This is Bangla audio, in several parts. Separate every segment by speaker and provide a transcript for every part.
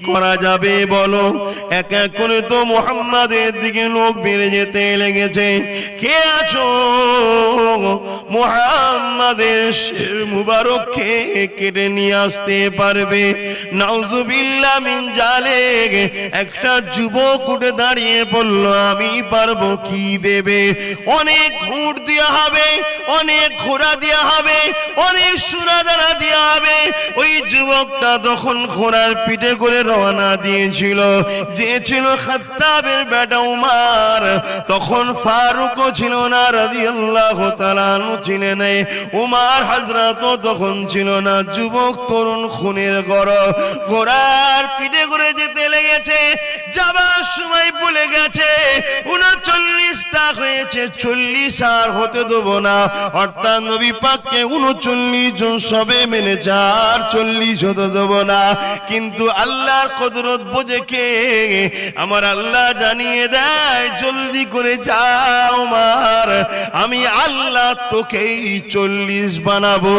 Speaker 1: করা যাবে বলো? এক এক করে তো মুহাম্মাদের দিকে লোক বেড়ে যেতে লেগেছে। কে আছো মুহাম্মাদের শির মুবারককে কেটে নিয়ে আসতে পারবে? নাউজুবিল্লাহ মিন জালিক। একটা যুবক উঠে দাঁড়িয়ে বলল, আমি পারবো। কি দেবে? অনেক উট দেওয়া হবে, অনেক ঘোড়া দেওয়া হবে, অনেক সুরাদানা দেওয়া হবে। ওই যুবকটা তখন ঘোড়ার পিঠে করে রওনা দিয়েছিল। যে ছিল খাত্তাবের বেটা উমর, তখন ফারুকও ছিল না রাদিয়াল্লাহু তাআলা আনহু ছিলেন। উমর হযরত তখন ছিল না। যুবক তরুণ খুনের ঘোড়ার পিঠে করে যেতে লেগেছে। যাবার সময় বলে গেছে 39টা হয়েছে, 40 আর হতে দেব না। অর্থাৎ নবী পাককে 39 জন সবে মেনে 40 হতে দেব না। কিন্তু আল্লাহর কুদরত বোঝে কে? আমার আল্লাহ জানিয়ে দেয়, জলদি করে যাও উমর, আমি আল্লাহ তোকেই 40 বানাবো।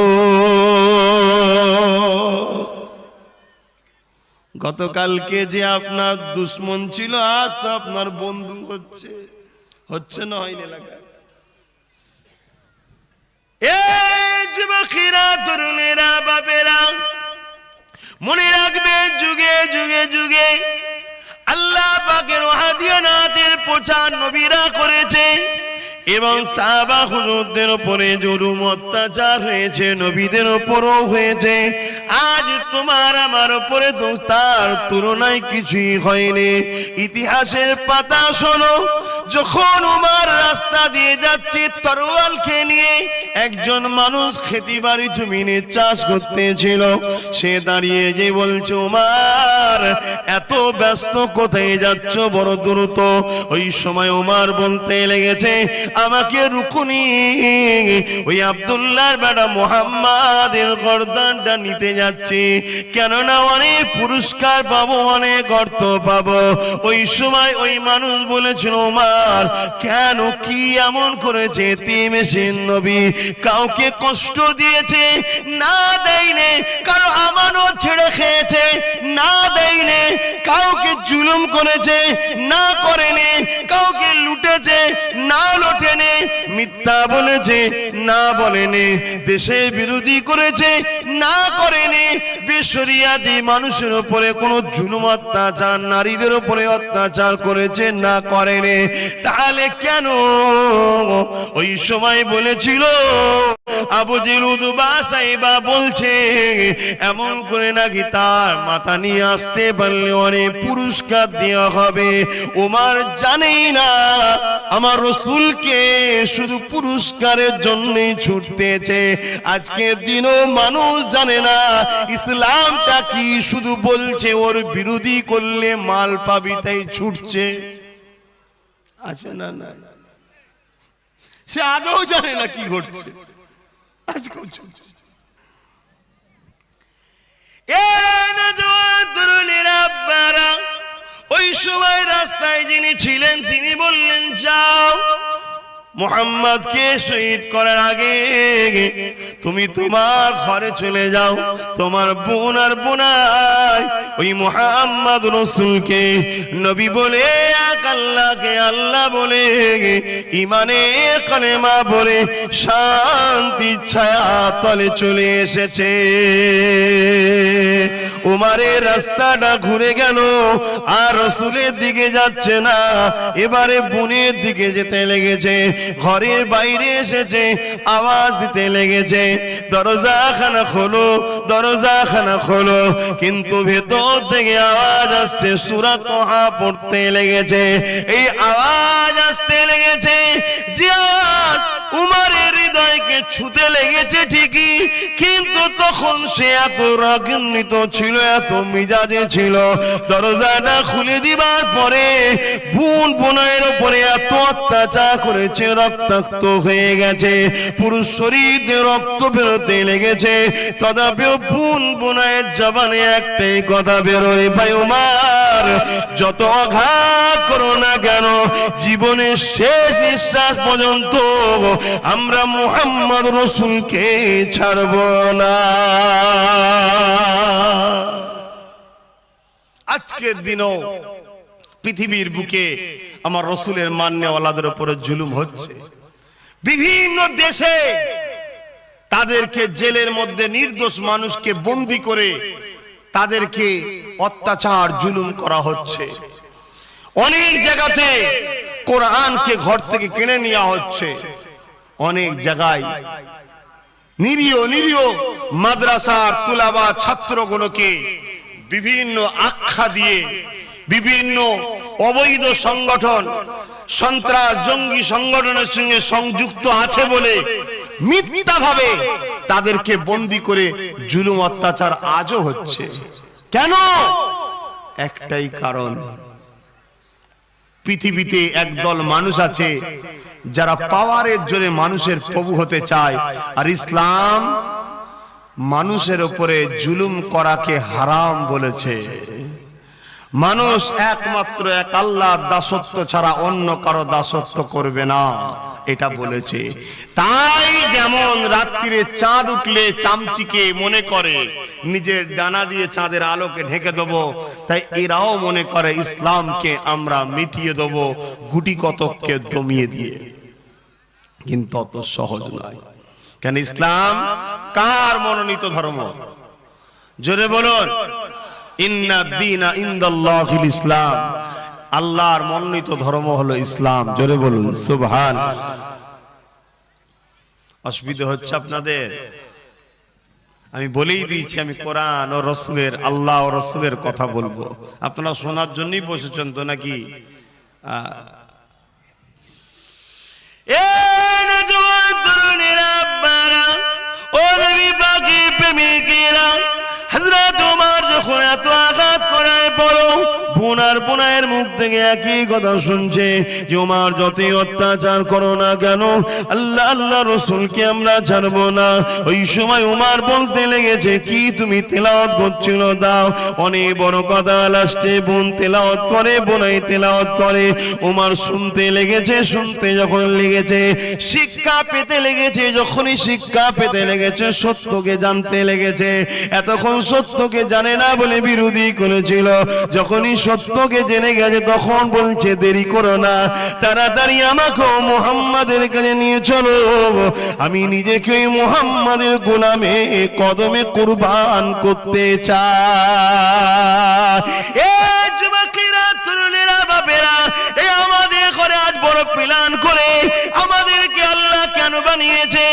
Speaker 1: গতকালকে যে আপনার দুশ্মন ছিল, আজ তো আপনার বন্ধু হচ্ছে না, হয়নি এলাকায়। এই যুবকেরা, তরুণেরা, বাপেরা, মনে রাখবে, যুগে যুগে যুগে আল্লাহ পাকের ওয়াহদানিয়তের প্রচার নবীরা করেছে এবং সাহাবা হুজুরদের উপরে জুলুম অত্যাচার হয়েছে, নবীদের উপরও হয়েছে। আজ তোমার আমার উপরে তো তার তুলনায় কিছুই হয়নি। ইতিহাসের পাতা শোনো, যখন উমর রাস্তা দিয়ে যাচ্ছে তরোয়াল খেয়ে নিয়ে, একজন মানুষ খেতিবাড়ি জমিনে চাষ করতেছিল। সে দাঁড়িয়ে যে বলছে, উমর এত ব্যস্ত কোথায় যাচ্ছ, বড় দ্রুত? ওই সময় উমর বলতে লেগেছে, আমাকে রুকুনি ওই আব্দুল্লাহর বেটা মুহাম্মাদের গর্দানটা নিতে যাচ্ছি, কেননা অনেক পুরস্কার পাবো, অনেক অর্থ পাবো। ওই সময় ওই মানুষ বলেছিল, উমর কেন, কি এমন করেছে? তিমেশিন নবী কাউকে কষ্ট দিয়েছে? না দেয়নি। কারো আমানত ছেড়ে খেয়েছে? না দেয়নি। কাউকে জুলুম করেছে? না করেনি। কাউকে লুটেছে? না লুটেনি। মিথ্যা বলেছে? না বলেনি। দেশের বিরোধী করেছে? না করেনি। বেশরিয়াতি মানুষের উপরে কোনো জুলুম অত্যাচার, নারীদের উপরে অত্যাচার করেছে? না করেনি। তাহলে কেন? ওই সময় বলেছিল আবু জেহেল উতবা সাইবা বলছে, এমন করে নাকি তার মাথা নিয়ে আসতে পারলে অনেক পুরস্কার দেওয়া হবে। উমর জানেই না আমার রাসূলকে শুধু পুরস্কারের জন্যই ছুটতেছে। আজকের দিনও মানুষ জানে না ইসলামটা কি, শুধু বলছে ওর বিরোধী করলে মাল পাবি তাই ছুটছে। আছে না? না, সে আগেও জানে না কি ঘটছে, আজকেও ছুটছে। ওই সময় রাস্তায় যিনি ছিলেন তিনি বললেন, যাও মুহাম্মদকে শহীদ করার আগে তুমি তোমার ঘরে চলে যাও। তোমার বোন আর বোনাই ওই মুহাম্মদ রাসূলকে নবী বলে, এক আল্লাহকে আল্লাহ বলে, ইমানে কালেমা বলে শান্তির ছায়া তলে চলে এসেছে। উমরের রাস্তাটা ঘুরে গেল, আর রাসূলের দিকে যাচ্ছে না, এবারে বোনের দিকে যেতে লেগেছে। ঘরের বাইরে এসেছে, আওয়াজ দিতে লেগেছে, দরজাখানা খোলো, দরজাখানা খোলো। কিন্তু ভেতর থেকে আওয়াজ আসছে, সূরা তাহা পড়তে লেগেছে। এই আওয়াজ আসতে লেগেছে, যে আওয়াজ উমরের হৃদয়কে ছুঁতে লেগেছে ঠিকই, কিন্তু তখন সে এত রাগান্বিত ছিল, এত মিজাজে ছিল। দরজাটা খুলে দিবার পরে বোন বোনের উপরে এত অত্যাচার করেছে, রক্তাক্ত হয়ে গেছে, পুরো শরীর দিয়ে রক্ত বেরোতে লেগেছে। তথাপিও বোন বোনের জবানে একটাই কথা বেরোয়, ভাই উমর যত আঘাত করো না কেন, জীবনের শেষ নিঃশ্বাস পর্যন্ত আমরা মুহাম্মদ রাসূলকে ছাড়ব না। আজকের দিনও পৃথিবীর বুকে আমার রাসূলের মান্যওয়ালাদের উপরে জুলুম হচ্ছে। বিভিন্ন দেশে তাদেরকে জেলের মধ্যে নির্দোষ মানুষকে বন্দী করে তাদেরকে অত্যাচার জুলুম করা হচ্ছে। অনেক জায়গাতে কোরআনকে ঘর থেকে কিনে নেওয়া হচ্ছে। অনেক জায়গায় নিরীহ নিরীহ মাদ্রাসার তুলাবা ছাত্রগুলোকে বিভিন্ন আখ্যা দিয়ে বিভিন্ন অবৈধ সংগঠন সন্ত্রাস জঙ্গি সংগঠনের সঙ্গে সংযুক্ত আছে বলে মিথ্যাভাবে তাদেরকে বন্দী করে জুলুম অত্যাচার আজও হচ্ছে। কেন? একটাই কারণ, পৃথিবীতে একদল মানুষ আছে যারা পাওয়ারের জোরে মানুষের প্রভু হতে চায়, আর ইসলাম মানুষের উপরে জুলুম করাকে হারাম বলেছে। মানুষ একমাত্র এক আল্লাহর দাসত্ব ছাড়া অন্য কারো দাসত্ব করবে না, এটা বলেছে। তাই যেমন রাত্রিরে চাঁদ উঠলে চামচিকে মনে করে নিজের ডানা দিয়ে চাঁদের আলোকে ঢেকে দেবো, তাই এরাও মনে করে ইসলামকে আমরা মিটিয়ে দেবো গুটি কতককে দমিয়ে দিয়ে। কিন্তু অত সহজ নয়। কেন? ইসলাম কার মনোনীত ধর্ম? জোরে বলুন। ইন্না দীনা ইনদাল্লাহিল ইসলাম, আল্লাহর মনোনীত ধর্ম হলো ইসলাম। জোরে বলুন সুবহান। অসুবিধা হচ্ছে আপনাদের? আমি বলেই দিয়েছি আমি কোরআন ও রাসূলের, আল্লাহ ও রাসূলের কথা বলবো। আপনারা শোনার জন্যই বসেছেন তো নাকি? এ নওজওয়ান তরুণেরা, আব্বারা ও নবী পাকের প্রেমিকেরা, হযরত ওমর যখন এত আঘাত করায় পড়ো বোনার বোনায়ের মুখ থেকে একই কথা শুনছে যে ওমর যতই অত্যাচার করো না কেন আল্লাহ আল্লাহ রাসূলকে আমরা ছাড়বো না। ওই সময় ওমর বলতে লেগেছে, কি তুমি তেলাওয়াত করছিল? দাও। অনেক বড় কথা। লাস্টে বোন তেলাওয়াত করে, বোনাই তেলাওয়াত করে, ওমর শুনতে লেগেছে। শুনতে যখন লেগেছে শিক্ষা পেতে লেগেছে, যখনই শিক্ষা পেতে লেগেছে সত্যকে জানতে লেগেছে। এতক্ষণ সত্যকে জানে না বলে বিরোধী করেছিল, যখনই সত্যকে জেনে গেছে তখন বলছে দেরি করো না, তাড়াতাড়ি আমাকে মুহাম্মাদের কাছে নিয়ে চলো, আমি নিজেকে মুহাম্মাদের গোলামে কদমে কুরবান করতে চাই। এ যুবকেরা, তরুণেরা, বাপেরা, এ আমাদের ঘরে আজ বড় প্ল্যান করে আমাদেরকে আল্লাহ কেন বানিয়েছে,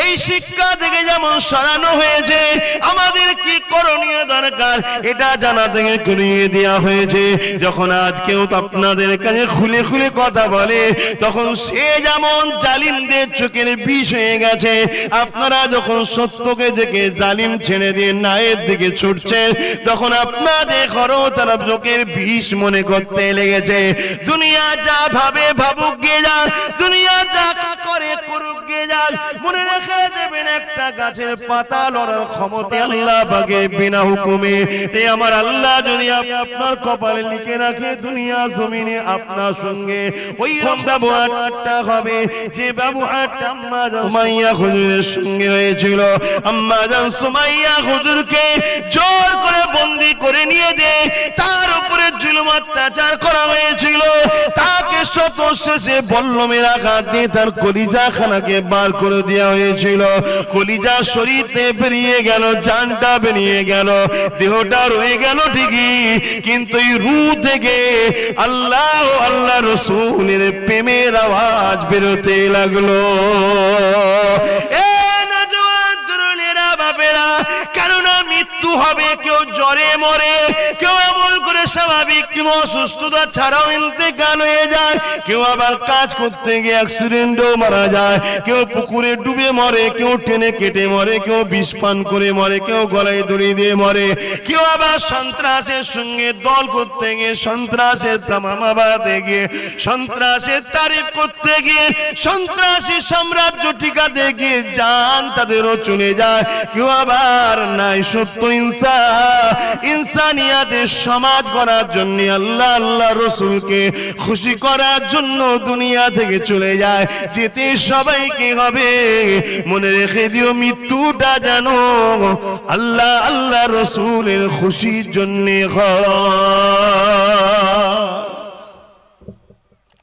Speaker 1: এই শিক্ষা থেকে যেমন সরানো হয়েছে আমাদের কি করণীয় দরকার এটা জানা থেকে করিয়ে দেওয়া হয়েছে। যখন আজ কেউ আপনাদের কাছে খুলে খুলে কথা বলে তখন সে যেমন জালিমদের চোখের বিষ হয়ে গেছে। আপনারা যখন সত্যকে দেখে জালিম ছেড়ে দিয়ে ন্যায়ের দিকে ছুটছেন তখন আপনাদের ঘরও তারা চোখের বিষ মনে করতে লেগেছে। দুনিয়া যা ভাবে ভাবুক গে যাক, দুনিয়া যা করে করুক গে যাক, মনে রেখে দেবেন একটা গাছের পাতা লড়ার ক্ষমতা আল্লাহ পাকের বিনা হুকুমে। তাই আমার আল্লাহ যদি আপনার কপালে লিখে রাখে দুনিয়া জমিনে আপনার সঙ্গে ওই ব্যবহারটা হবে যে ব্যবহারটা আম্মা জান সুমাইয়া হুজুরের সঙ্গে হয়েছিল। আম্মা জান সুমাইয়া হুজুরকে জোর করে বন্দী করে নিয়ে যে তার উপরে জুলুম অত্যাচার করা হয়েছিল, তাকে শত শেষে বল্লমের আঘাত দিয়ে তার কলিজা খানাকে বার করে দেওয়া হয়েছিল। কলিজা শরীরে বেরিয়ে গেল, জানটা বেরিয়ে গেল, দেহটা রয়ে গেল ঠিকই, কিন্তু এই রূহ থেকে আল্লাহ আল্লাহ রাসূলের প্রেমের আওয়াজ বেরোতে লাগলো। এ নওজওয়ান তরুণেরা, বাপেরা, কেননা মৃত্যু হবে, কেউ জ্বরে মরে, কেউ এমন করে স্বাভাবিক অসুস্থতা ছাড়াও ইন্তেকাল হয়ে যায়, কেউ আবার কাজ করতে গিয়ে অ্যাক্সিডেন্টও মারা যায়, কেউ পুকুরে ডুবে মরে, কেউ টেনে কেটে মরে, কেউ বিষ পান করে মরে, কেউ গলায় দড়ি দিয়ে মরে, কেউ আবার সন্ত্রাসের সঙ্গে দল করতে গিয়ে সন্ত্রাসের তামামা বাঁধতে গিয়ে সন্ত্রাসের তারিফ করতে গিয়ে সন্ত্রাসী সাম্রাজ্য টিকাতে গিয়ে জান তাদেরও চলে যায়, কেউ আবার নাই সত্য ইনসানিয়াতের সমাজ করার জন্য আল্লাহ আল্লাহ রসুলকে খুশি করার জন্য দুনিয়া থেকে চলে যায়, যেতে সবাইকে হবে। মনে রেখে দিও মৃত্যুটা যেন আল্লাহ আল্লাহ রসুলের খুশির জন্য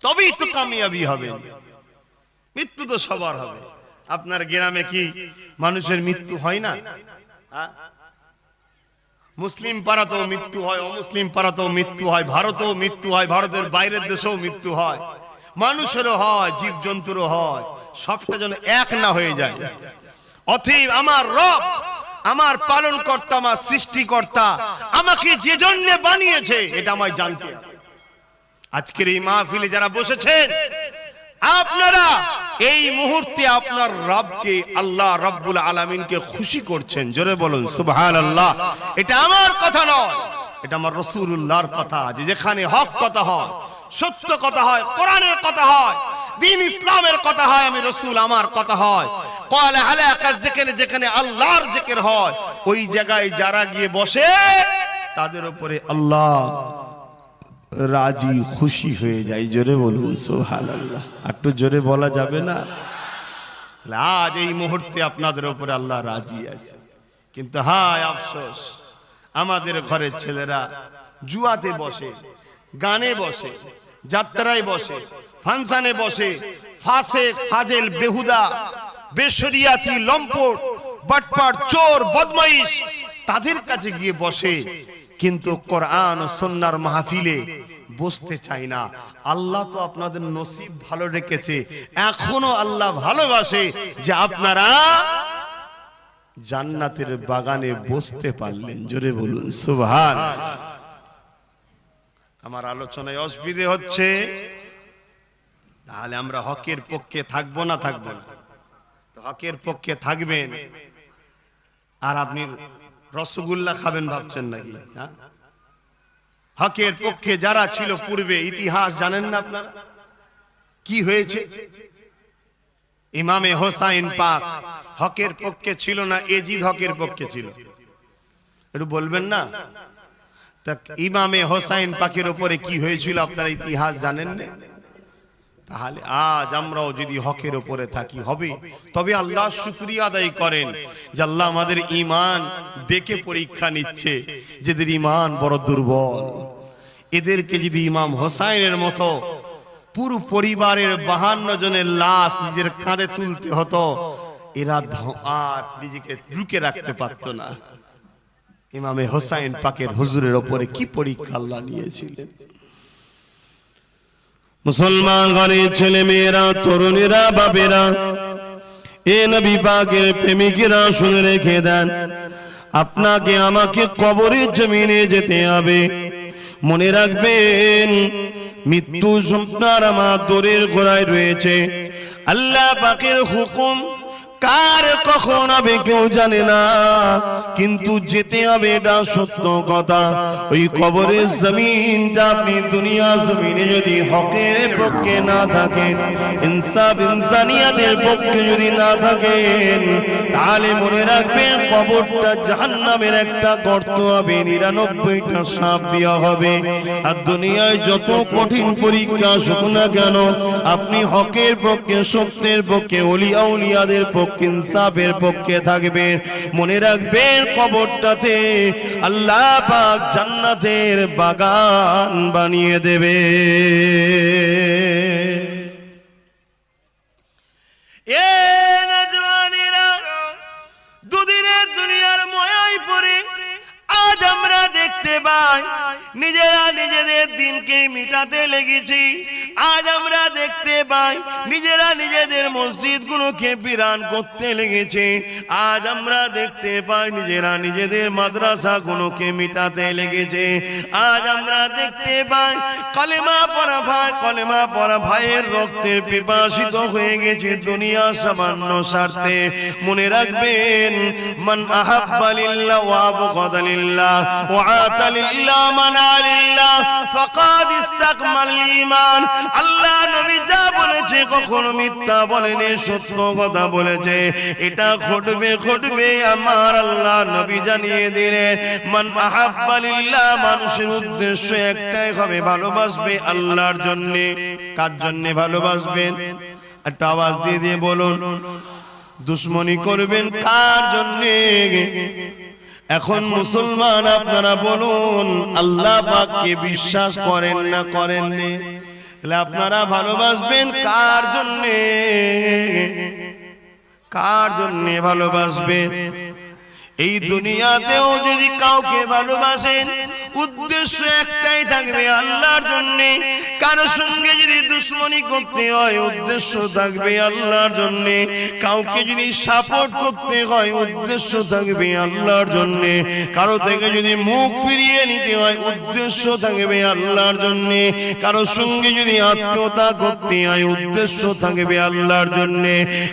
Speaker 1: তবেই তো কামিয়াবি হবে। মৃত্যু তো সবার হবে। আপনার গ্রামে কি মানুষের মৃত্যু হয় না? মুসলিম পাড়াতেও মৃত্যু হয়, অমুসলিম পাড়াতেও মৃত্যু হয়, ভারতেও মৃত্যু হয়, ভারতের বাইরের দেশেও মৃত্যু হয়, মানুষেরও হয়, জীবজন্তুরও হয়। সবটা যেন এক না হয়ে যায়। অতএব আমার রব, আমার পালন কর্তা, আমার সৃষ্টিকর্তা আমাকে যে জন্য বানিয়েছে এটা আমায় জানতে হবে। আজকের এই মাহফিলে যারা বসেছেন, আপনারা এই মুহূর্তে আপনার রবকে, আল্লাহ রব্বুল আলামিনকে খুশি করছেন। জোরে বলুন সুবহানাল্লাহ। এটা আমার কথা নয়, এটা আমার রাসূলুল্লাহর কথা। যে যেখানে হক কথা হয়, সত্য কথা হয়, কোরআনের কথা হয়, দ্বীন ইসলামের কথা হয়, আমি রাসূল আমার কথা হয়। ক্বালা আলাকা যিকরে, যেখানে আল্লাহর জিকির হয়, ওই জায়গায় যারা গিয়ে বসে তাদের উপরে আল্লাহ রাজি খুশি হয়ে যায়। জোরে বলুন সুবহানাল্লাহ। একটু জোরে বলা যাবে না? আজ এই মুহূর্তে আপনাদের উপরে আল্লাহ রাজি আছে। কিন্তু হায় আফসোস, আমাদের ঘরের ছেলেরা জুয়াতে বসে, গানে বসে, যাত্রায় বসে, ফাংশনে বসে, ফাসেক ফাজেল বেহুদা বেশরিয়াতি লম্পট বাটপার চোর বদমাইশ তাদের কাছে গিয়ে বসে, কিন্তু কোরআন ও সুন্নাহর মাহফিলে বসতে চাই না। আল্লাহ তো আপনাদের নসিব ভালো রেখেছে, এখনো আল্লাহ ভালোবাসে যে আপনারা জান্নাতের বাগানে বসতে পারলেন। জোরে বলুন সুবহানাল্লাহ। আমার আলোচনায় অসুবিধে হচ্ছে, তাহলে আমরা হকের পক্ষে থাকবো না থাকবো না? হকের পক্ষে থাকবেন আর আপনি রসগোল্লা খাবেন ভাবছেন নাকি? হকের পক্ষে যারা ছিল পূর্বে, ইতিহাস জানেন না আপনারা কি হয়েছে? ইমামে হোসাইন পাক হকের পক্ষে ছিল না, এজিদ হকের পক্ষে ছিল? একটু বলবেন না? তা ইমামে হোসাইন পাকের উপরে কি হয়েছিল আপনারা ইতিহাস জানেন না? তাহলে আজ আমরাও যদি হকের উপরে থাকি হবে। তবে আল্লাহ শুকরিয়া আদায় করেন যে আল্লাহ আমাদের ঈমান দেখে পরীক্ষা নিচ্ছে, যাদের ঈমান বড় দুর্বল। এদেরকে যদি ইমাম হোসাইনের মতো পুরো পরিবারের 52 জনের লাশ নিজের কাঁধে তুলতে হতো, এরা আর নিজেকে রুকে রাখতে পারত না। ইমামে হোসাইন পাকের হুজুরের উপরে কি পরীক্ষা আল্লাহ নিয়েছিলেন। মুসলমান ঘরের ছেলে মেয়েরা, তরুণীরা, বাবেরা, এ নবী পাকের প্রেমিকেরা শুনে রেখে দেন, আপনাকে আমাকে কবরের জমিনে যেতে হবে। মনে রাখবেন, মৃত্যু আপনার আমার দৌড়ের ঘোড়ায় রয়েছে। আল্লাহ পাকের হুকুম কার কখন হবে কেউ জানে না, কিন্তু যেতে হবে, এটা সত্য কথা। ওই কবরের জমিনটা আপনি দুনিয়া জমিনে যদি হকের পক্ষে না থাকেন, ইনসাফ ইনসানিয়াতের পক্ষে যদি না থাকেন, তাহলে মনে রাখবেন কবরটা জাহান্নামের একটা গর্ত হবে, 99টা সাপ দেওয়া হবে। আর দুনিয়ায় যত কঠিন পরীক্ষা আসুক না কেন, আপনি হকের পক্ষে, সত্যের পক্ষে, ওলিয়া উলিয়াদের পক্ষে, ইনসাফের পক্ষে থাকবেন। মনে রাখবেন কবরটাতে আল্লাহ পাক জান্নাতের বাগান বানিয়ে দেবে। এ নওজওয়ানেরা, দুদিনের দুনিয়ার মায়ায় পড়ে আজ আমরা দেখতে পাই নিজেরা নিজেদের দিনকে মিটাতে লেগেছি। আজ আমরা দেখতে পাই নিজেরা নিজেদের মসজিদগুলোকে বিরান করতে লেগেছে। আজ আমরা দেখতে পাই নিজেরা নিজেদের মাদ্রাসাগুলোকে মিটাতে লেগেছে। আজ আমরা দেখতে পাই কলেমা পড়া ভাই, কলেমা পড়া ভাইয়ের রক্তের পিপাসিত হয়ে গেছে দুনিয়া সামান্য স্বার্থে। মনে রাখবেন, মান আহাব্বা লিল্লাহ ওয়া আবগাদা লিল্লাহ ওয়া আতা লিল্লাহ মানা লিল্লাহ ফাকাদ ইসতাকমাল ঈমান। আল্লাহ নবী যা বলেছে কখনো মিথ্যা বলেনি, সত্য কথা বলেছে। এটা ঘটবে ঘটবে আমার আল্লাহ নবী জানিয়ে দিলেন, মান আহাব্বা লিল্লাহ, মানুষের উদ্দেশ্য একটাই হবে, ভালোবাসবে আল্লাহর জন্য। কার জন্য ভালোবাসবেন? একটা আওয়াজ দিয়ে দিয়ে বলুন। দুশ্মনী করবেন কার জন্য? এখন মুসলমান আপনারা বলুন, আল্লাহ পাককে বিশ্বাস করেন না করেননি? তাহলে আপনারা ভালোবাসবেন কার জন্য? কার জন্য ভালোবাসবেন? এই দুনিয়াতেও যদি কাউকে ভালোবাসেন, উদ্দেশ্য একটাই থাকবে আল্লাহর জন্য। কারো সঙ্গে যদি দুশ্মনী করতে হয়, উদ্দেশ্য থাকবে আল্লাহর জন্য। কাউকে যদি সাপোর্ট করতে হয়, উদ্দেশ্য থাকবে আল্লাহর জন্য। কারো থেকে যদি মুখ ফিরিয়ে নিতে হয়, উদ্দেশ্য থাকবে আল্লাহর জন্য। কারো সঙ্গে যদি আত্মীয়তা করতে হয়, উদ্দেশ্য থাকবে আল্লাহর জন্য।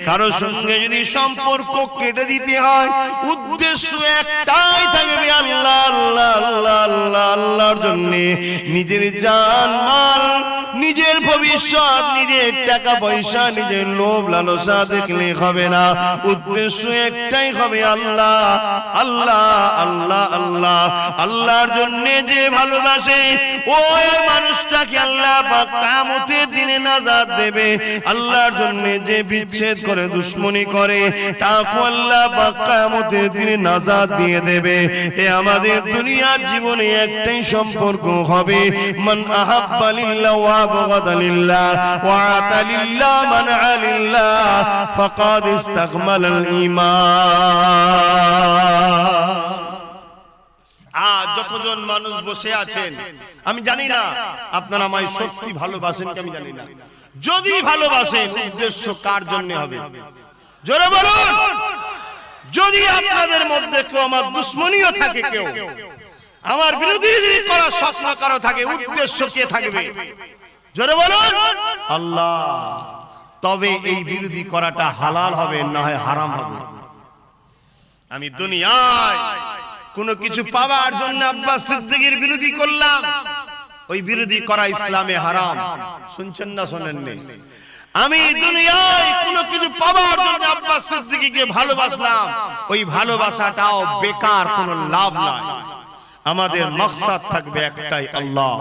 Speaker 1: কারো সঙ্গে যদি সম্পর্ক কেটে দিতে হয়, উদ্দেশ্য একটাই থাকবে আল্লাহ আল্লাহ আল্লাহ আল্লাহ আল্লাহর জন্য। নিজের জান মাল, নিজের ভবিষ্যৎ, নিজের টাকা পয়সা, নিজের লোভ লালসা দেখলে হবে না। উদ্দেশ্য একটাই হবে আল্লাহ আল্লাহ আল্লাহ আল্লাহ। আল্লাহর জন্য যে ভালোবাসে, ওই মানুষটাকে আল্লাহ পাক কিয়ামতের দিনে নাজাত দেবে। আল্লাহর জন্য যে বিচ্ছেদ করে, দুশ্মনী করে, তাকে আল্লাহ পাক কিয়ামতের দিনে নাজাত দিয়ে দেবে। এ আমাদের দুনিয়ার জীবনে একটাই সম্পর্ক হবে, মান আহাব্বা লিল্লাহ ওয়া আবগাদা লিল্লাহ ওয়া আতা লিল্লাহ মানআ লিল্লাহ ফাকাদ ইসতাকমালাল ঈমান। আজ যতজন মানুষ বসে আছেন, আমি জানি না আপনারা আমায় সত্যি ভালোবাসেন কি আমি জানি না। যদি ভালোবাসেন, উদ্দেশ্য কার জন্য হবে? জোরে বলুন। যদি আপনাদের মধ্যে কেউ আমার দুশ্মনীও থাকে, কেউ আমার বিরোধী করার স্বপ্ন কারো থাকে, উদ্দেশ্য কে থাকবে? জোরে বলুন আল্লাহ। তবে এই বিরোধী করাটা হালাল হবে, না হয় হারাম হবে। আমি দুনিয়ায় কোনো কিছু পাওয়ার জন্য আব্বাস সিদ্দিকীর বিরোধী করলাম, ওই বিরোধী করা ইসলামে হারাম। শুনছেন না শোনেননি? আমি দুনিয়ায় কোনো কিছু পাওয়ার জন্য আব্বাস সিদ্দিকীকে ভালোবাসলাম, ওই ভালোবাসাটাও বেকার, কোনো লাভ নাই। আমাদের মাকসাদ থাকবে একটাই, আল্লাহ।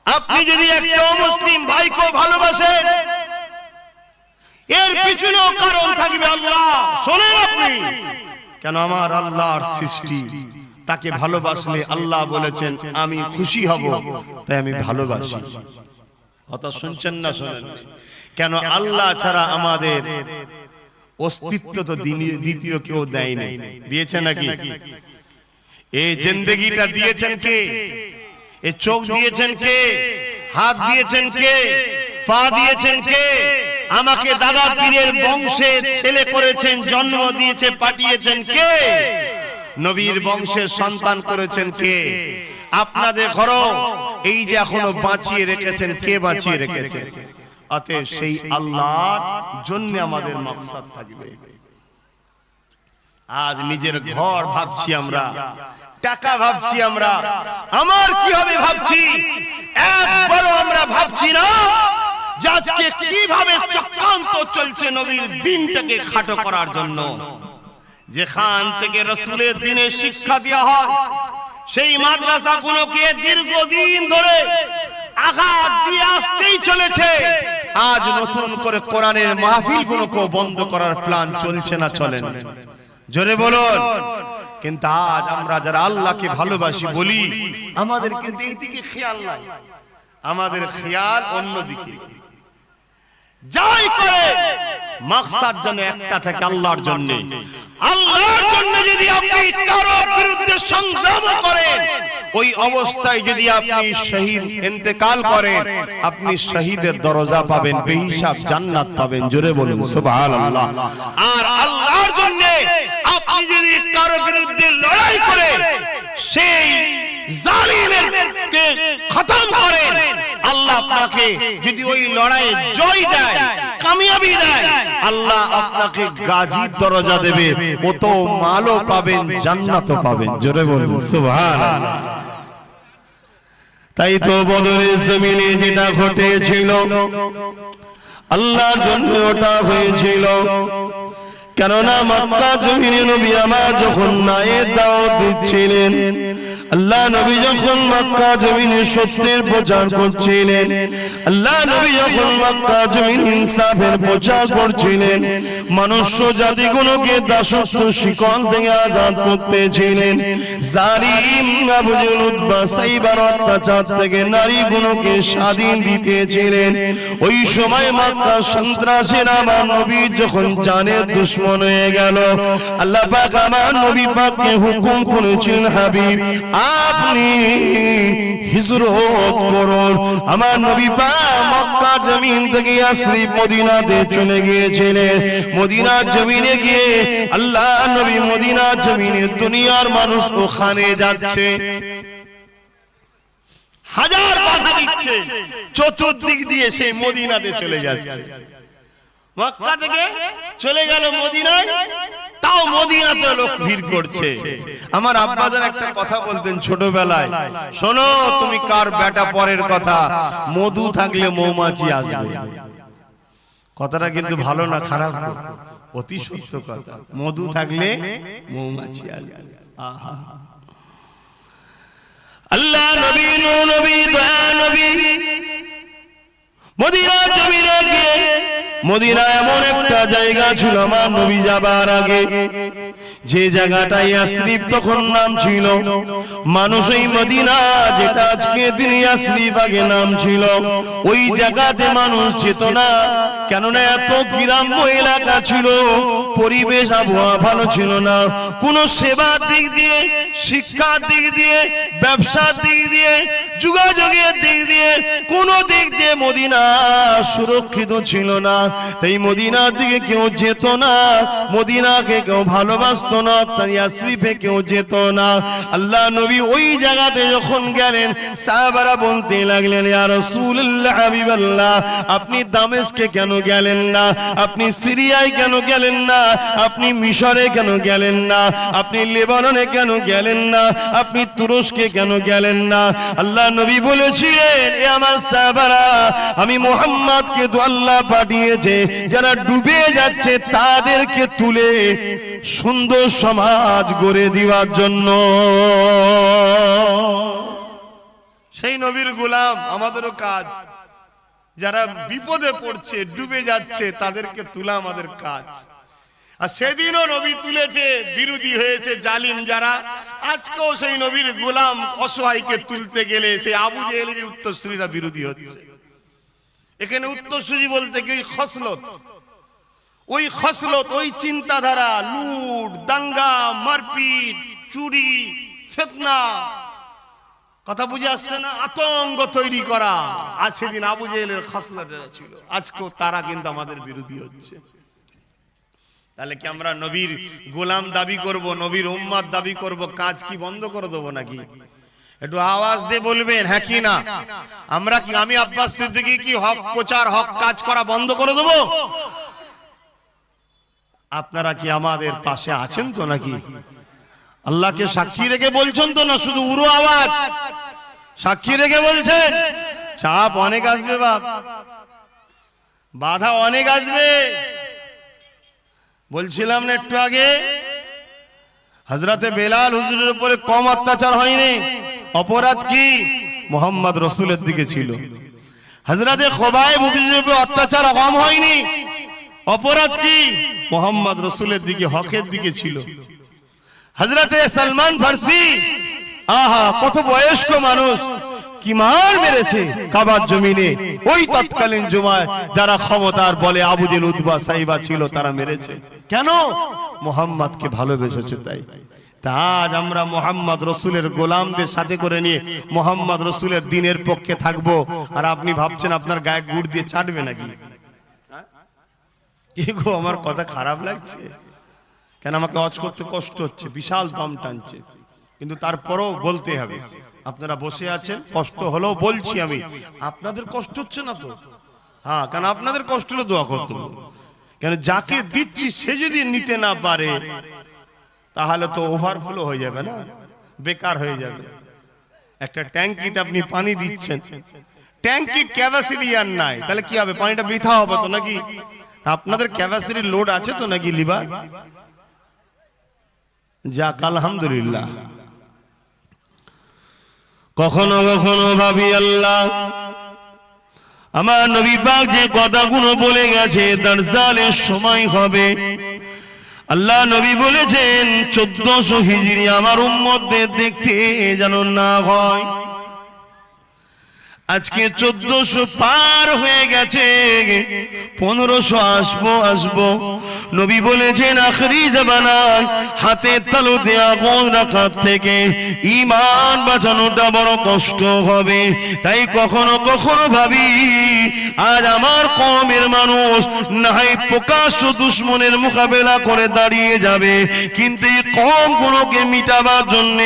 Speaker 1: আপনি যদি একটা মুসলিম ভাইকে ভালোবাসেন, এর পিছনেও কারণ থাকবে আল্লাহ। শোনেন আপনি, কেন আমার আল্লাহর সৃষ্টি, তাকে ভালোবাসলে আল্লাহ বলেছেন আমি খুশি হব, তাই আমি ভালোবাসি। কথা শুনছেন না শোনেন? কেন আল্লাহ ছাড়া আমাদের অস্তিত্ব তো দ্বিতীয় কেউ দেয়নি। দিয়েছে নাকি? এই জিন্দেগিটা দিয়েছেন কে? এই চোখ দিয়েছেন কে? হাত দিয়েছেন কে? পা দিয়েছেন কে? আমাকে দাদা পীরের বংশে ছেলে করেছেন, জন্ম দিয়েছে, পাঠিয়েছেন কে? নবীর বংশের সন্তান করেছেন কে? আপনাদের ঘরও এই যে এখনো বাঁচিয়ে রেখেছেন, কে বাঁচিয়ে রেখেছেন? অতএব সেই আল্লাহর জন্য আমাদের মাকসাদ থাকবে। আজ নিজের ঘর ভাবছি আমরা, টাকা ভাবছি আমরা, আমার কি হবে ভাবছি, একবারও আমরা ভাবছি না যে আজকে কিভাবে চক্রান্ত চলছে নবীর দিনটাকে খাটো করার জন্য। যেখান থেকে রাসূলের দ্বীনের শিক্ষা দেওয়া হয়, সেই মাদ্রাসাগুলোকে দীর্ঘদিন ধরে আঘাত দিয়ে আসতেই চলেছে। আজ নতুন করে কোরআনের মাহফিলগুলোকে বন্ধ করার প্ল্যান চলছে না চলে না? জোরে বলুন। কিন্তু আজ আমরা যারা আল্লাহকে ভালোবাসি বলি, আমাদের কিন্তু এইদিকে খেয়াল নাই, আমাদের খেয়াল অন্যদিকে। যাই করে মাকসাদ যেন একটা থাকে, আল্লাহর জন্য। আল্লাহর জন্য যদি আপনি কারো বিরুদ্ধে সংগ্রাম করেন, ওই অবস্থায় যদি আপনি শহীদ ইন্তেকাল করেন, আপনি শহীদের দরজা পাবেন, বেহিসাব জান্নাত পাবেন। জোরে বলুন সুবহানাল্লাহ। আর আল্লাহর জন্য আপনি যদি কারো বিরুদ্ধে লড়াই করে সেই জালিমকে খতম করেন, আল্লাহ আপনাকে যদি ওই লড়াইয়ে জয় দেয়, কামিয়াবি দেয়, আল্লাহ আপনাকে গাজীর দরজা দেবে, কত মালও পাবেন, জান্নাতও পাবেন। জোরে বলুন সুবহানাল্লাহ। তাই তো বদরের জমিনে যেটা ঘটেছিল আল্লাহর জন্য ওটা হয়েছিল। কেননা মক্কা জমিনে নবী আমার যখন নায়ের দাওয়াত দিচ্ছিলেন, আল্লাহ নবী যখন মক্কা জমিনে সত্যের প্রচার করছিলেন, আল্লাহ নবী যখন মক্কা জমিনে ইনসাফের প্রচার করছিলেন, মনুষ্য জাতিগুলোকে দাসত্ব শিকল থেকে আজাদ করতেছিলেন, জালিম আবু জেহেল উতবা সাইবার অত্যাচার থেকে নারীগুলোকে স্বাধীন দিতেছিলেন। ওই সময় মক্কা সন্ত্রাসীরা আমার নবী যখন জানের দুশমন হয়ে গেল, আল্লাহ পাক আমার নবী পাককে হুকুম করেছেন, হাবিব আপনি হিজরত করুন। আমার নবী পাক মক্কা জমিন থেকে ইয়াসরিব মদিনাতে চলে গিয়েছিলেন। মদিনার জমিনে গিয়ে আল্লাহ নবী মদিনার জমিনে দুনিয়ার মানুষ ওখানে যাচ্ছে, হাজার বাধা দিচ্ছে, চতুর্দিক দিয়ে সেই মদিনাতে চলে যাচ্ছে। মক্কা থেকে চলে গেল মদিনায়, তাও মদিনাতে লোক ভিড় করছে। আমার আব্বাজান একটা কথা বলতেন ছোটবেলায়, শোনো তুমি কার বেটা পরের কথা, মধু থাকলে মৌমাছি আসবে। কথাটা কিন্তু ভালো না, খারাপ না, অতি সত্য কথা। মধু থাকলে মৌমাছি আসবে। আহা, আল্লাহ নবী নবী দয়া নবী মদিনা জমিনে গিয়ে, মদিনা এমন একটা জায়গা ছিল আমার নবী যাবার আগে, যে জায়গাটা ইয়াসরিব তখন নাম ছিল। মানুষ এই মদিনা, যেটা আজকে দিন ইয়াসরিব আগে নাম ছিল, ওই জায়গাতে মানুষ যেত না। কেননা এত গ্রাম্য এলাকা ছিল, পরিবেশ আবহাওয়া ভালো ছিল না। কোন সেবার দিক দিয়ে, শিক্ষার দিক দিয়ে, ব্যবসার দিক দিয়ে, যোগাযোগের দিক দিয়ে, কোন দিক দিয়ে মদিনা সুরক্ষিত ছিল না। তাই মদিনার দিকে কেউ যেত না, মদিনাকে কেউ ভালোবাসতো না, তাই ইয়াসরিবে কেউ যেত না। আল্লাহ নবী ওই জায়গাতে যখন গেলেন, সাহাবারা বলতে লাগলেন, ইয়া রাসূলুল্লাহ হাবিবাল্লাহ, আপনি দামেস্কে কেন গেলেন না? আপনি সিরিয়ায় কেন গেলেন না? আপনি মিশরে কেন গেলেন না? আপনি লেবাননে কেন গেলেন না? আপনি তুরস্কে কেন গেলেন না? আল্লাহ নবী বলেছিলেন, এ আমার সাহাবারা, আমি মুহাম্মদকে তো আল্লাহ পাঠিয়েছে যারা ডুবে যাচ্ছে তাদেরকে তুলে সুন্দর সমাজ গড়ে দেওয়ার জন্য। সেই নবীর গোলাম আমাদেরও কাজ, যারা বিপদে পড়ছে, ডুবে যাচ্ছে, তাদেরকে তোলা আমাদের কাজ। আর সেদিনও নবী তুলেছে, বিরোধী হয়েছে জালিম যারা। আজকেও সেই নবীর গোলাম অসহায়কে তুলতে গেলে সেই আবু জেহেলের উত্তরসূরিরা বিরোধী হচ্ছে। এখানে উত্তরসূরি বলতে কি, খসলত, ওই খসলত, ওই চিন্তাধারা, লুট, দাঙ্গা, মারপিট, চুরি, ফিতনা, কথা বুঝে আসছে না, আতঙ্ক তৈরি করা। আজ সেদিন আবু জেহেলের খসলত ছিল, আজকেও তারা কিন্তু আমাদের বিরোধী হচ্ছে। তাহলে কি আমরা নবীর গোলাম দাবি করব, নবীর উম্মত দাবি করব, কাজ কি বন্ধ করে দেবো নাকি? একটু আওয়াজ দিয়ে বলবেন হ্যাঁ কি না। আমরা কি, আমি আব্বাস সিদ্দিকী কি হক প্রচার, হক কাজ করা বন্ধ করে দেব? আপনারা কি আমাদের পাশে আছেন তো নাকি? আল্লাহকে সাক্ষী রেখে বলছেন তো না, শুধু উড়ো আওয়াজ সাক্ষী রেখে বলছেন? চাপ অনেক আসবে বাপ, বাধা অনেক আসবে। বলছিলাম না একটু আগে, হযরতে বেলাল হুজুরের উপরে কম অত্যাচার হয়নি। অপরাধ কি? মুহাম্মদ রাসূলের দিকে ছিল। হযরতে খুবাইব হুজুরের উপরে অত্যাচার কম হয়নি। অপরাধ কি? মুহাম্মদ রাসূলের দিকে, হকের দিকে ছিল। হযরতে সালমান ফারসি, আহা কত বয়স্ক মানুষ, কি মার মেরেছে কাবার জমিনে। ওই তৎকালীন জুমায় যারা ক্ষমতার বলে আবু জেহেল, উতবা, সাইবা ছিল, তারা মেরেছে। কেন? মুহাম্মদকে ভালোবেসেছে তাই। আজ আমরা মুহাম্মদ রাসূলের গোলামদের সাথে করে নিয়ে মুহাম্মদ রাসূলের দ্বীনের পক্ষে থাকবো, আর আপনি ভাবছেন আপনার গায়ে গুড় দিয়ে চাটবে নাকি? কি গো, আমার কথা খারাপ লাগছে কেন? আমাকে ওয়াজ করতে কষ্ট হচ্ছে, বিশাল দম টানছে, কিন্তু তারপরেও বলতে হবে। আপনারা বসে আছেন, কষ্ট হলেও বলছি আমি, আপনাদের কষ্ট হচ্ছে না তো? হ্যাঁ, কারণ আপনাদের কষ্ট হলে দোয়া করতে হবে। কেন, যাকে দিচ্ছি সে যদি নিতে না পারে তাহলে তো ওভারফ্লো হয়ে যাবে না, বেকার হয়ে যাবে।
Speaker 2: একটা ট্যাঙ্কিতে আপনি পানি দিচ্ছেন, ট্যাঙ্কি ক্যাপাসিটি আর নাই, তাহলে কি হবে? পানিটা বৃথা হবে তো নাকি? আপনাদের ক্যাপাসিটি লোড আছে তো নাকি লিভার? যাক আলহামদুলিল্লাহ।
Speaker 1: কখনো কখনো ভাবি আল্লাহ আমার নবী পাক যে কথাগুলো বলে গেছে দাজ্জালের সময় হবে, আল্লাহ নবী বলেছেন 1400 হিজরি আমার উম্মতদের দেখতে যেন না হয়। আজকে 1400 পার হয়ে গেছে, 1500 আসবো। নবী বলেছেন আখরি জামানায় হাতের তালুতে আগুন রাখার থেকে ঈমান বাঁচানোটা বড় কষ্ট হবে। তাই কখনো কখনো ভাবি আজ আমার কওমের মানুষ নাই প্রকাশ্য দুশমনের মোকাবেলা করে দাঁড়িয়ে যাবে, কিন্তু এই কওমগুলোকে মিটাবার জন্য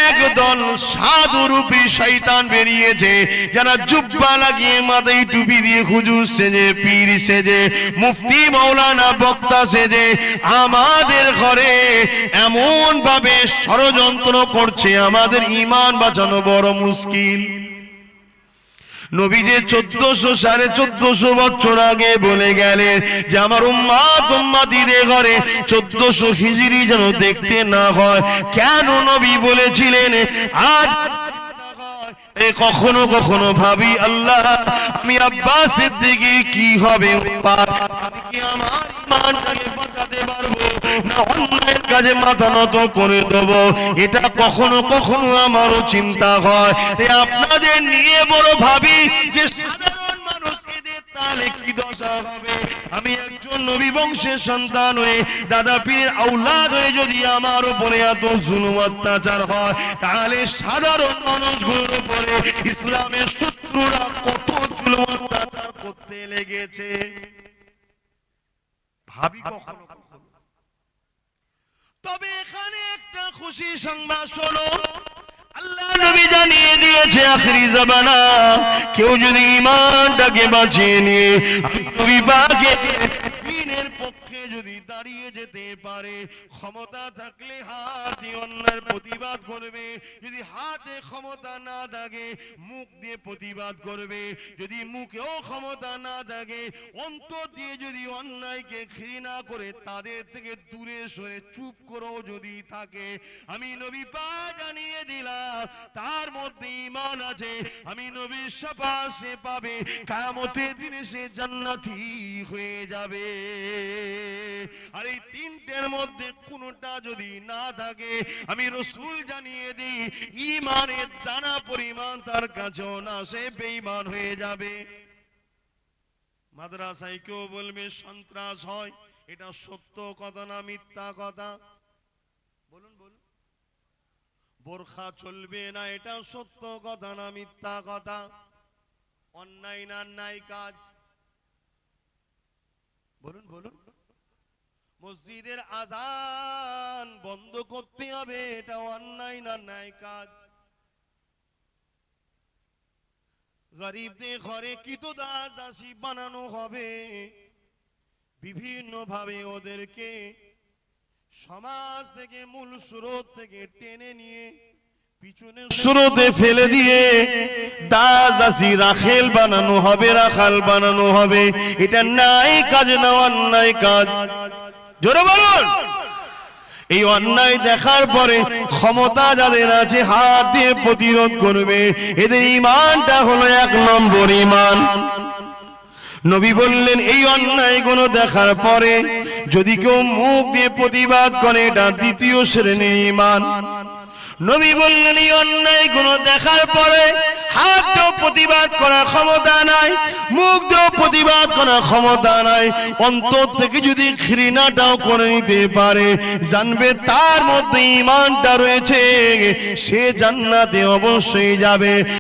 Speaker 1: একদল সাধুরূপী শয়তান বেরিয়েছে, যারা জুব্বা লাগিয়ে মাথায় টুপি দিয়ে হুজুর সেজে, পীর সেজে, মুফতি মাওলানা বক্তা সেজে আমাদের ঘরে এমন ভাবে ষড়যন্ত্র করছে, আমাদের ঈমান বাঁচানো বড় মুশকিল। নবী যে 1400 বছর আগে বলে গেলেন যে আমার উম্মতীদের ঘরে 1400 হিজরি যেন দেখতে না হয়। কেন নবী বলেছিলেন? আজ কখনো কখনো ভাবি আল্লাহ আমি আব্বাস সিদ্দিকী কি হবে, আমি কি আমার ঈমানটাকে বাঁচাতে পারবো না অন্যায়ের কাজে মাথা নত করে দেব? এটা কখনো কখনো আমারও চিন্তা হয়। তাই আপনাদের নিয়ে বড় ভাবি যে সাধারণ মানুষ এদের তাহলে কি দশা হবে। আমি একজন নবী বংশের সন্তান হয়ে দাদা পীরের আওলাদ হয়ে যদি আমার উপরে এত জুলুম অত্যাচার হয়, তাহলে সাধারণ মানুষগুলোর উপরে ইসলামের শত্রুরা কত জুলুম অত্যাচার করতে লেগেছে ভাবি কখনো কখনো। তবে এখানে একটা খুশি সংবাদ শোনো, আল্লাহ নবী জানিয়ে দিয়েছে আখরি জামানা কেউ যদি ঈমানটাকে বাঁচিয়ে নিয়ে আমি নবী পাকের দ্বীনের পক্ষে যদি দাঁড়িয়ে যেতে পারে, ক্ষমতা থাকলে হাতে অন্যায়ের প্রতিবাদ করবে, যদি হাতে ক্ষমতা না থাকে মুখ দিয়ে প্রতিবাদ করবে, যদি মুখেও ক্ষমতা না থাকে অন্তর দিয়ে যদি অন্যায়কে ঘৃণা করে তাদের থেকে দূরে সরে চুপ করেও যদি থাকে, আমি নবী পাক জানিয়ে দিলাম তার মধ্যে ঈমান আছে, আমি নবীর শাফাআত সে পাবে, কিয়ামতের দিনে সে জান্নাতি হয়ে যাবে। আর এই তিনটের মধ্যে কোনটা যদি না থাকে আমি রাসূল জানিয়ে দিই ঈমানের দানা পরিমাণ তার কাছেও না, সে বেঈমান হয়ে যাবে। মাদ্রাসায় কেউ বলবে সন্ত্রাস হয়, এটা সত্য কথা না মিথ্যা কথা? বলুন বলুন। বোরখা চলবে না, এটা সত্য কথা না মিথ্যা কথা? অন্যায় না ন্যায় কাজ? বলুন বলুন। মসজিদের আযান বন্ধ করতে হবে, এটা অন্যায় না ন্যায় কাজ? গরিবদের ঘরে কৃতদাস দাসী বানানো হবে, বিভিন্ন ভাবে ওদেরকে সমাজ থেকে মূল স্রোত থেকে টেনে নিয়ে পিছনে স্রোতে ফেলে দিয়ে দাস দাসী রাখেল বানানো হবে, রাখাল বানানো হবে। এটা ন্যায় কাজ না অন্যায় কাজ? জোরে বলুন। এই অন্যায় দেখার পরে ক্ষমতা যাদের আছে হাত দিয়ে প্রতিরোধ করবে, এদের ঈমানটা হলো 1 নম্বর ঈমান। নবী বললেন এই অন্যায় গুলো দেখার পরে যদি কেউ মুখ দিয়ে প্রতিবাদ করে এটা 2য় শ্রেণীর ঈমান। নবী বললেন এই অন্যায় গুলো দেখার পরে হাত দিয়েও প্রতিবাদ করার ক্ষমতা নাই, মুখ দিয়েও প্রতিবাদ করার ক্ষমতা নাই, অন্তর থেকে যদি ঘৃণাটাও করে নিতে পারে, জানবে তার মধ্যে ঈমানটা রয়েছে, সে জান্নাতে অবশ্যই যাবে।